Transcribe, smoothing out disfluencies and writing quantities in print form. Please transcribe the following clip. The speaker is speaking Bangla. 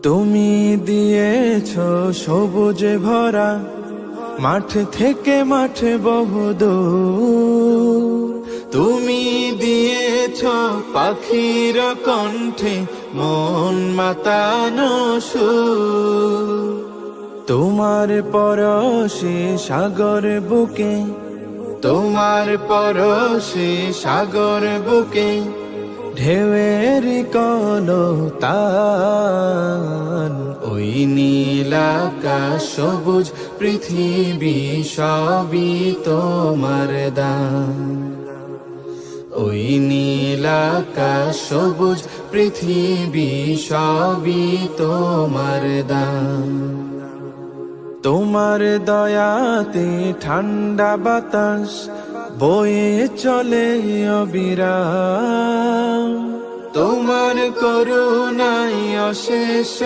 তুমি দিয়েছ সবুজে ভরা মাঠ থেকে মাঠে বহুদূর। তুমি দিয়েছ পাখির কণ্ঠে মন মাতানো সুর। তোমার পরশে সাগর বুকে, তোমার পরশে সাগর বুকে ঢেউয়ের কলতান। ওই নীল আকাশ সবুজ পৃথিবী সবই তোমার দান। ওই নীল আকাশ সবুজ পৃথিবী সবই তোমার দান। তোমার দয়াতে ঠান্ডা বাতাস বয়ে চলে অবিরাম। তোমার করুণায় অশেষ